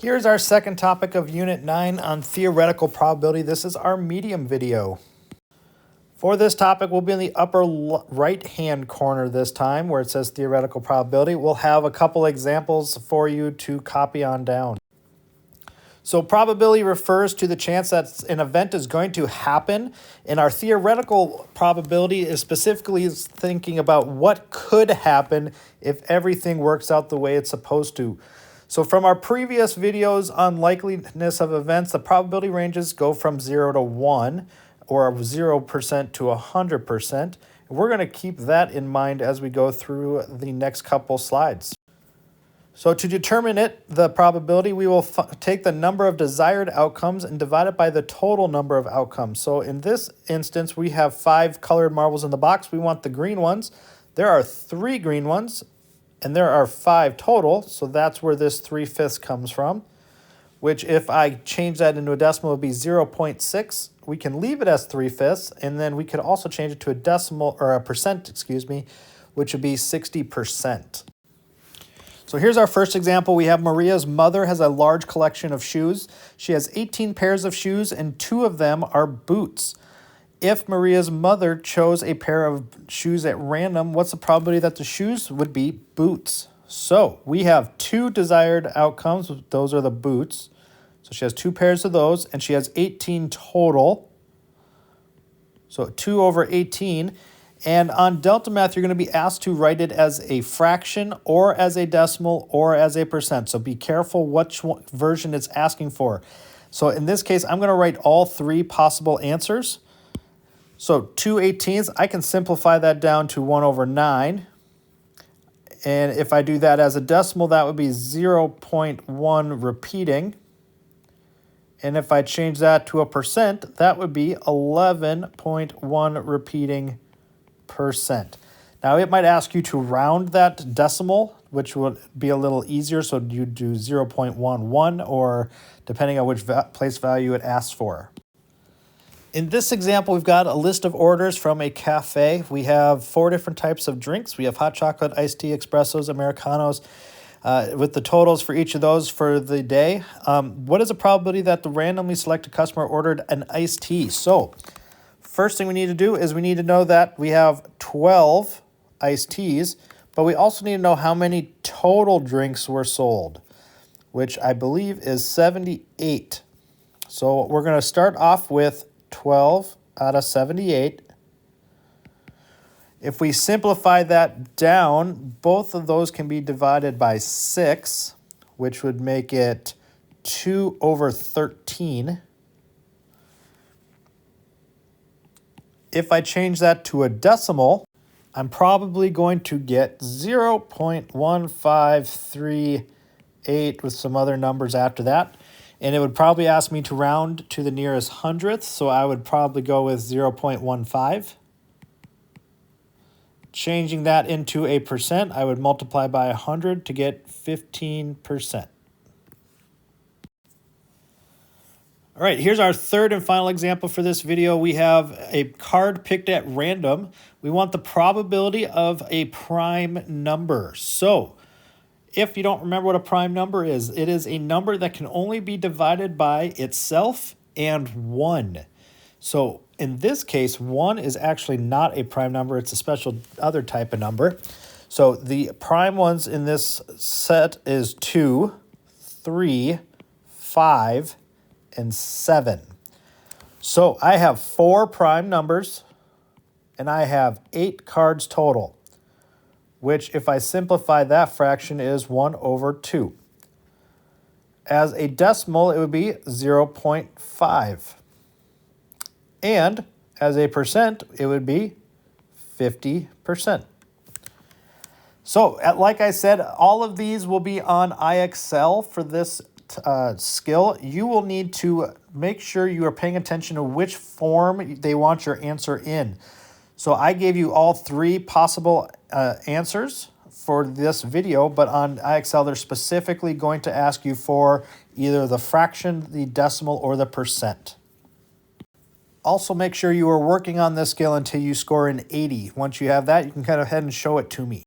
Here's our second topic of Unit 9 on theoretical probability. This is our medium video. For this topic, we'll be in the upper right-hand corner this time where it says theoretical probability. We'll have a couple examples for you to copy on down. So probability refers to the chance that an event is going to happen, and our theoretical probability is specifically thinking about what could happen if everything works out the way it's supposed to. So from our previous videos on likeliness of events, the probability ranges go from 0 to 1 or 0% to 100%. We're going to keep that in mind as we go through the next couple slides. So to determine the probability, we will take the number of desired outcomes and divide it by the total number of outcomes. So in this instance, we have 5 colored marbles in the box. We want the green ones. There are 3 green ones, and there are 5 total, so that's where this 3/5 comes from, which if I change that into a decimal would be 0.6. We can leave it as 3/5, and then we could also change it to a decimal, or a percent, which would be 60%. So here's our first example. We have Maria's mother has a large collection of shoes. She has 18 pairs of shoes, and 2 of them are boots. If Maria's mother chose a pair of shoes at random, what's the probability that the shoes would be boots? So we have 2 desired outcomes. Those are the boots. So she has 2 pairs of those, and she has 18 total. So 2 over 18. And on delta math, you're going to be asked to write it as a fraction or as a decimal or as a percent. So be careful which version it's asking for. So in this case, I'm going to write all 3 possible answers. So 2 18ths, I can simplify that down to 1 over 9. And if I do that as a decimal, that would be 0.1 repeating. And if I change that to a percent, that would be 11.1 repeating percent. Now it might ask you to round that decimal, which would be a little easier. So you do 0.11 or depending on which place value it asks for. In this example, we've got a list of orders from a cafe. We have 4 different types of drinks. We have hot chocolate, iced tea, espressos, Americanos, with the totals for each of those for the day. What is the probability that the randomly selected customer ordered an iced tea? So first thing we need to do is we need to know that we have 12 iced teas, but we also need to know how many total drinks were sold, which I believe is 78. So we're going to start off with 12 out of 78. If we simplify that down, both of those can be divided by 6, which would make it 2 over 13. If I change that to a decimal, I'm probably going to get 0.1538 with some other numbers after that. And it would probably ask me to round to the nearest hundredth, so I would probably go with 0.15. Changing that into a percent, I would multiply by 100 to get 15%. All right, here's our third and final example for this video. We have a card picked at random. We want the probability of a prime number. So if you don't remember what a prime number is, it is a number that can only be divided by itself and 1. So in this case, 1 is actually not a prime number. It's a special other type of number. So the prime ones in this set is 2, 3, 5, and 7. So I have 4 prime numbers, and I have 8 cards total, which if I simplify that fraction is 1 over 2. As a decimal, it would be 0.5. And as a percent, it would be 50%. So like I said, all of these will be on IXL for this skill. You will need to make sure you are paying attention to which form they want your answer in. So I gave you all 3 possible answers for this video, but on IXL, they're specifically going to ask you for either the fraction, the decimal, or the percent. Also, make sure you are working on this skill until you score an 80. Once you have that, you can go ahead and show it to me.